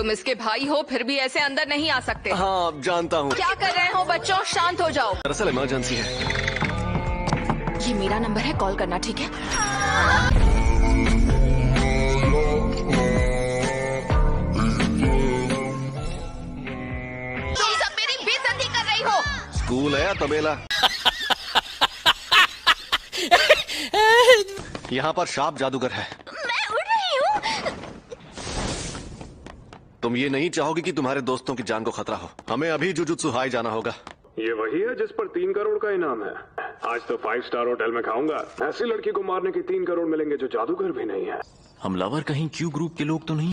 तुम इसके भाई हो फिर भी ऐसे अंदर नहीं आ सकते। हाँ जानता हूँ। क्या कर रहे हो बच्चों, शांत हो जाओ। दरअसल इमरजेंसी है। ये मेरा नंबर है, कॉल करना, ठीक है? तुम सब मेरी बेइज्जती कर रही हो। स्कूल है या तबेला? यहाँ पर शार्प जादूगर है। मैं उड़ रही हूँ। तुम ये नहीं चाहोगे कि तुम्हारे दोस्तों की जान को खतरा हो। हमें अभी जुजुत्सु हाई जाना होगा। ये वही है जिस पर 3 करोड़ का इनाम है। आज तो 5 स्टार होटल में खाऊंगा। ऐसी लड़की को मारने के 3 करोड़ मिलेंगे जो जादूगर भी नहीं है। हमलावर कहीं क्यू ग्रुप के लोग तो नहीं?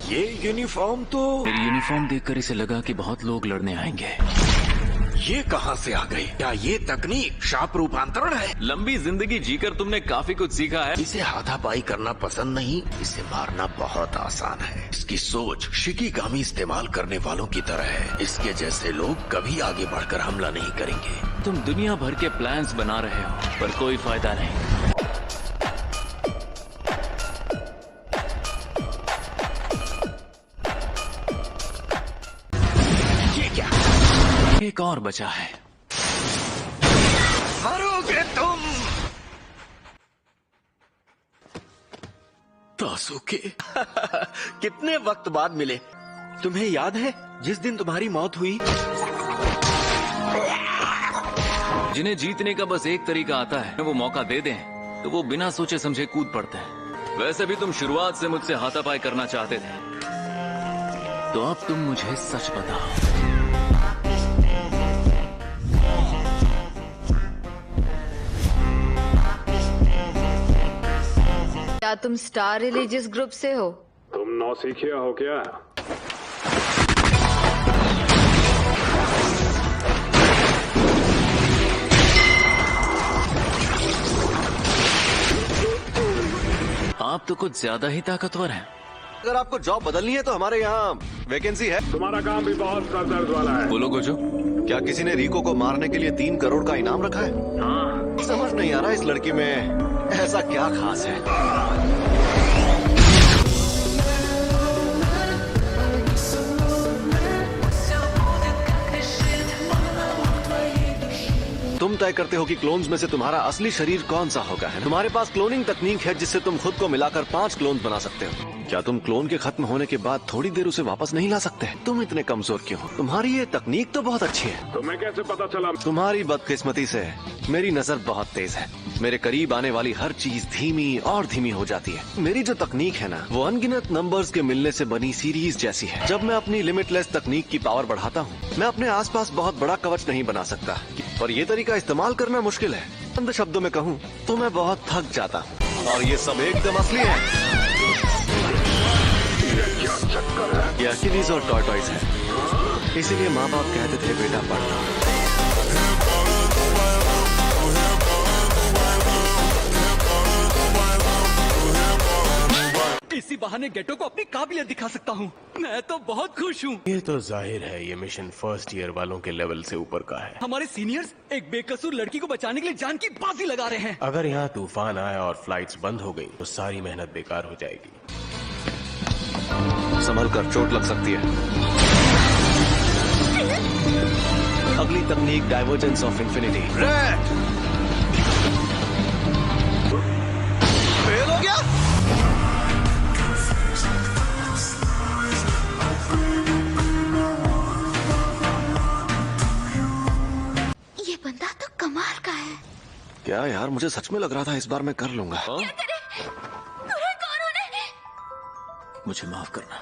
ये यूनिफॉर्म तो मेरी यूनिफॉर्म देखकर इसे लगा कि बहुत लोग लड़ने आएंगे। ये कहाँ से आ गई? क्या ये तकनीक शाप रूपांतरण है? लंबी जिंदगी जीकर तुमने काफी कुछ सीखा है। इसे हाथापाई करना पसंद नहीं, इसे मारना बहुत आसान है। इसकी सोच शिकीगामी इस्तेमाल करने वालों की तरह है। इसके जैसे लोग कभी आगे बढ़कर हमला नहीं करेंगे। तुम दुनिया भर के प्लान्स बना रहे हो पर कोई फायदा नहीं। एक और बचा है। मरोगे तुम। तासुके कितने वक्त बाद मिले। तुम्हें याद है जिस दिन तुम्हारी मौत हुई? जिन्हें जीतने का बस एक तरीका आता है, वो मौका दे दें तो वो बिना सोचे समझे कूद पड़ते हैं। वैसे भी तुम शुरुआत से मुझसे हाथापाई करना चाहते थे, तो अब तुम मुझे सच बताओ। क्या तुम स्टार रिलीजियस ग्रुप से हो? तुम नौसिखिया हो क्या? आप तो कुछ ज्यादा ही ताकतवर हैं। अगर आपको जॉब बदलनी है तो हमारे यहाँ वैकेंसी है। तुम्हारा काम भी बहुत सर दर्द वाला है। बोलो गोजो। क्या किसी ने रिको को मारने के लिए 3 करोड़ का इनाम रखा है? समझ नहीं आ रहा इस लड़की में ऐसा क्या खास है। तुम तय करते हो कि क्लोन्स में से तुम्हारा असली शरीर कौन सा होगा, है? तुम्हारे पास क्लोनिंग तकनीक है जिससे तुम खुद को मिलाकर 5 क्लोन बना सकते हो। क्या तुम क्लोन के खत्म होने के बाद थोड़ी देर उसे वापस नहीं ला सकते? तुम इतने कमजोर क्यों हो? तुम्हारी ये तकनीक तो बहुत अच्छी है। तुम्हें कैसे पता चला? तुम्हारी बदकिस्मती से मेरी नजर बहुत तेज है। मेरे करीब आने वाली हर चीज धीमी और धीमी हो जाती है। मेरी जो तकनीक है ना, वो अनगिनत नंबर्स के मिलने से बनी सीरीज जैसी है। जब मैं अपनी लिमिटलेस तकनीक की पावर बढ़ाता हूँ, मैं अपने आसपास बहुत बड़ा कवच नहीं बना सकता, और ये तरीका इस्तेमाल करना मुश्किल है। चंद शब्दों में कहूँ तो मैं बहुत थक जाता हूँ, और ये सब एकदम असली है। ये अकिलीज और टॉर्टॉइस है, इसीलिए माँ बाप कहते थे बेटा पढ़ना। इसी बहाने गेटो को अपनी काबिलियत दिखा सकता हूँ। मैं तो बहुत खुश हूँ। ये तो जाहिर है ये मिशन फर्स्ट ईयर वालों के लेवल से ऊपर का है। हमारे सीनियर्स एक बेकसूर लड़की को बचाने के लिए जान की बाजी लगा रहे हैं। अगर यहाँ तूफान आया और फ्लाइट्स बंद हो गई तो सारी मेहनत बेकार हो जाएगी। संभल कर, चोट लग सकती है। अगली तकनीक डाइवर्जेंस ऑफ इंफिनिटी। फेल हो गया। ये बंदा तो कमाल का है। क्या यार, मुझे सच में लग रहा था इस बार मैं कर लूंगा। मुझे माफ करना,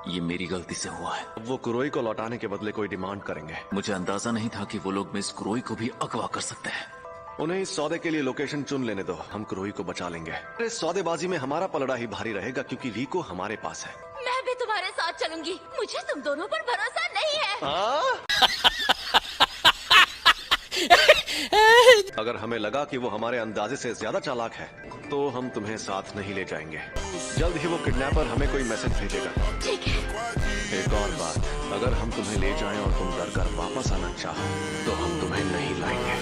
ये मेरी गलती से हुआ है। अब वो कुरोई को लौटाने के बदले कोई डिमांड करेंगे। मुझे अंदाजा नहीं था कि वो लोग मिस कुरोई को भी अगवा कर सकते हैं। उन्हें इस सौदे के लिए लोकेशन चुन लेने दो, हम कुरोई को बचा लेंगे। इस सौदेबाजी में हमारा पलड़ा ही भारी रहेगा क्योंकि रिको हमारे पास है। मैं भी तुम्हारे साथ चलूंगी, मुझे तुम दोनों पर भरोसा नहीं है। अगर हमें लगा कि वो हमारे अंदाजे से ज्यादा चालाक है तो हम तुम्हें साथ नहीं ले जाएंगे। जल्द ही वो किडनैपर हमें कोई मैसेज भेजेगा। ठीक है। एक और बात, अगर हम तुम्हें ले जाएं और तुम डर कर वापस आना चाहो तो हम तुम्हें नहीं लाएंगे।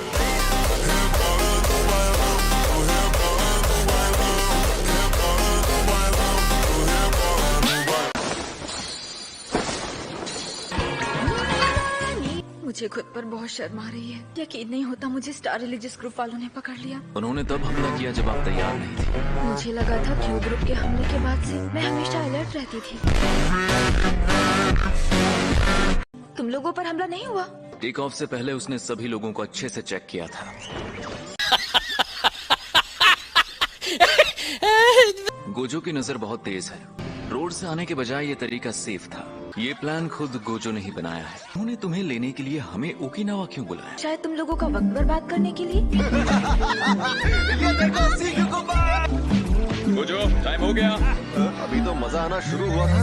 मुझे खुद पर बहुत शर्म आ रही है। यकीन नहीं होता मुझे स्टार रिलीजियस ग्रुप वालों ने पकड़ लिया। उन्होंने तब हमला किया जब आप तैयार नहीं थी। मुझे लगा था क्यू ग्रुप के हमले के बाद से मैं हमेशा अलर्ट रहती थी। तुम लोगों पर हमला नहीं हुआ? टेक ऑफ से पहले उसने सभी लोगों को अच्छे से चेक किया था। गोजो की नजर बहुत तेज है। रोड से आने के बजाय ये तरीका सेफ था। ये प्लान खुद गोजो ने ही बनाया है। उन्होंने तुम्हें लेने के लिए हमें ओकिनावा क्यों बुलाया? शायद तुम लोगों का वक्त बर्बाद करने के लिए। गोजो, टाइम हो गया। अभी तो मजा आना शुरू हुआ था।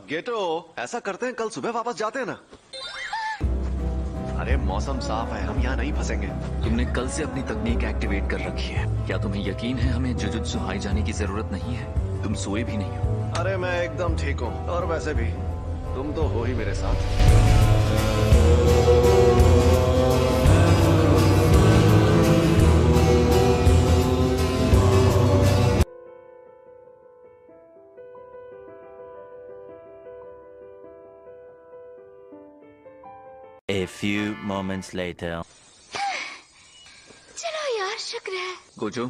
गेटो, ऐसा करते हैं कल सुबह वापस जाते हैं ना। अरे मौसम साफ है, हम यहाँ नहीं फंसेंगे। तुमने कल से अपनी तकनीक एक्टिवेट कर रखी है। क्या तुम्हें यकीन है हमें जुजुत्सु हाई जाने की जरूरत नहीं है? तुम सोए भी नहीं हो। अरे मैं एकदम ठीक हूँ, और वैसे भी तुम तो हो ही मेरे साथ। A few moments later. चलो यार, शुक्र है। गोजो,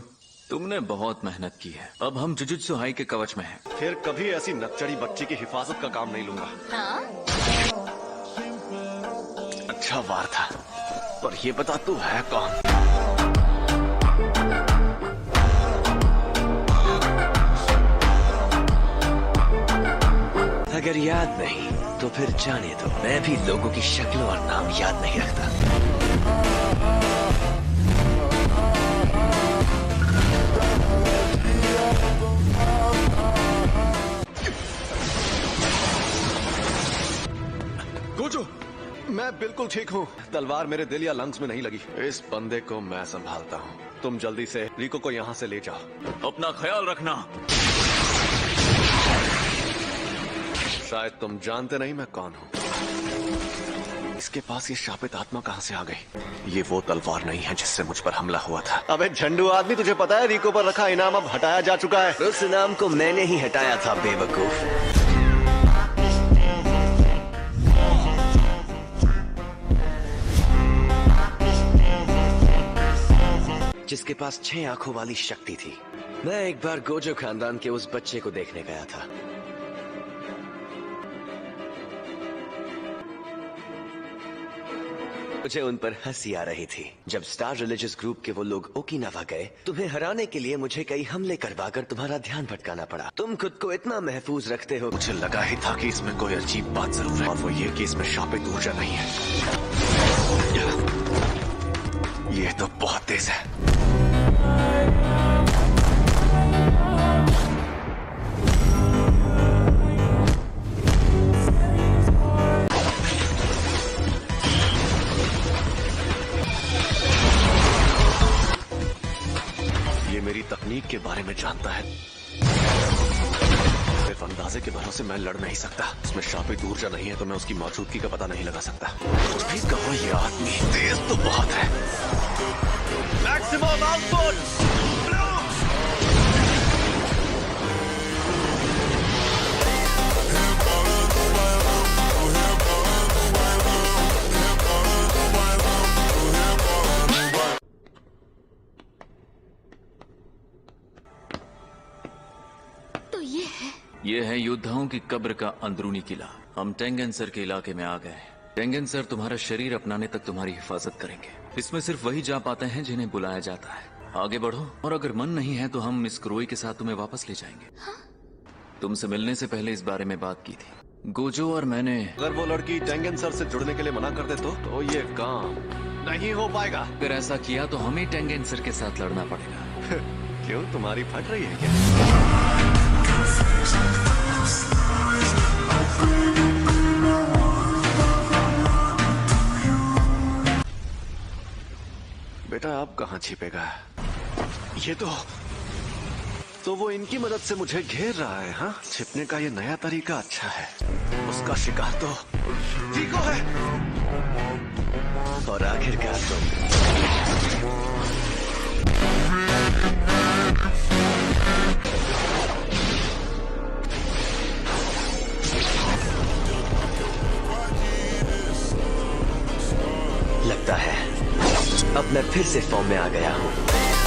तुमने बहुत मेहनत की है। अब हम जुजुत्सु हाई के कवच में हैं। फिर कभी ऐसी नकचड़ी बच्ची की हिफाजत का काम नहीं लूंगा। हाँ? अच्छा वार था, पर ये बता तू है कौन? अगर याद नहीं तो फिर जाने दो। मैं भी लोगों की शक्ल और नाम याद नहीं रखता। गोजो, मैं बिल्कुल ठीक हूँ। तलवार मेरे दिल या लंग्स में नहीं लगी। इस बंदे को मैं संभालता हूँ। तुम जल्दी से रिको को यहाँ से ले जाओ। अपना ख्याल रखना। शायद तुम जानते नहीं मैं कौन हूँ। इसके पास ये शापित आत्मा कहाँ से आ गई? ये वो तलवार नहीं है जिससे मुझ पर हमला हुआ था। अबे झंडू आदमी, तुझे पता है रिको पर रखा इनाम अब हटाया जा चुका है। उस इनाम को मैंने ही हटाया था, बेवकूफ। जिसके पास 6 आंखों वाली शक्ति थी। मैं एक बार गोजो खानदान के उस बच्चे को देखने गया था। मुझे उन पर हंसी आ रही थी। जब स्टार रिलीजियस ग्रुप के वो लोग ओकिनावा गए, तुम्हें हराने के लिए मुझे कई हमले करवाकर तुम्हारा ध्यान भटकाना पड़ा। तुम खुद को इतना महफूज रखते हो। मुझे लगा ही था कि इसमें कोई अजीब बात जरूर है, और वो ये कि इसमें शापित ऊर्जा नहीं है। ये तो बहुत तेज है। ये मेरी तकनीक के बारे में जानता है। सिर्फ अंदाजे के भरोसे मैं लड़ नहीं सकता। उसमें शापित ऊर्जा नहीं है तो मैं उसकी मौजूदगी का पता नहीं लगा सकता। कुछ भी कहो, ये आदमी तेज तो बहुत है। Maximum output. तो ये है योद्धाओं की कब्र का अंदरूनी किला। हम टेंगेंसर के इलाके में आ गए। टेंगेंसर तुम्हारा शरीर अपनाने तक तुम्हारी हिफाजत करेंगे। इसमें सिर्फ वही जा पाते हैं जिन्हें बुलाया जाता है। आगे बढ़ो, और अगर मन नहीं है तो हम मिस क्रोई के साथ तुम्हें वापस ले जाएंगे। हाँ? तुमसे मिलने से पहले इस बारे में बात की थी। गोजो और मैंने। अगर वो लड़की टेंगेंसर से जुड़ने के लिए मना कर दे तो ये काम नहीं हो पाएगा। अगर ऐसा किया तो हमें टेंगेंसर के साथ लड़ना पड़ेगा। क्यों, तुम्हारी फट रही है क्या? बेटा आप कहाँ छिपेगा? ये तो वो इनकी मदद से मुझे घेर रहा है। हाँ, छिपने का ये नया तरीका अच्छा है। उसका शिकार तो रिको है। और आखिरकार तुम। लगता है अब मैं फिर से फॉर्म में आ गया हूँ।